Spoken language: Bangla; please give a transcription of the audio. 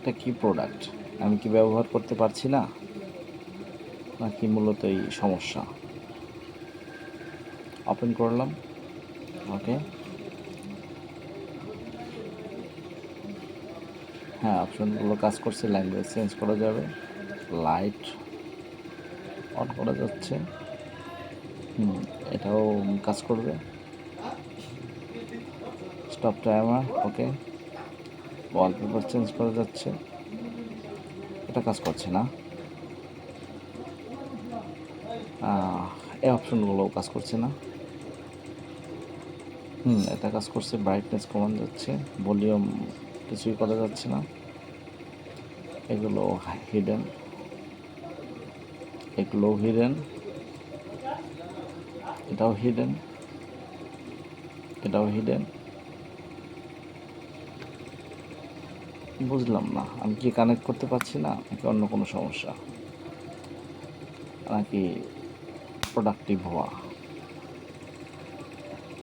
প্রোডাক্টটা কি প্রোডাক্ট, আমি কি ব্যবহার করতে পারছি না, নাকি মূলত এই সমস্যা? ওপেন করলাম। ওকে, হ্যাঁ অপশনগুলো কাজ করছে। ল্যাঙ্গুয়েজ চেঞ্জ করা যাবে, লাইট অন করা যাচ্ছে। এটাও কাজ করবে। স্টপ টাইমার, ওকে। ওয়ালপেপার চেঞ্জ করা যাচ্ছে, এটা কাজ করছে না। এই অপশনগুলোও কাজ করছে না। এটা কাজ করছে। ব্রাইটনেস কমানো যাচ্ছে, ভলিউম কিছুই করা যাচ্ছে না। এগুলো হিডেন, এগুলো হিডেন, এটাও হিডেন, এটাও হিডেন। বুঝলাম না, আমি কি কানেক্ট করতে পারছি না, নাকি অন্য কোনো সমস্যা, নাকি প্রোডাক্টিভ হওয়া?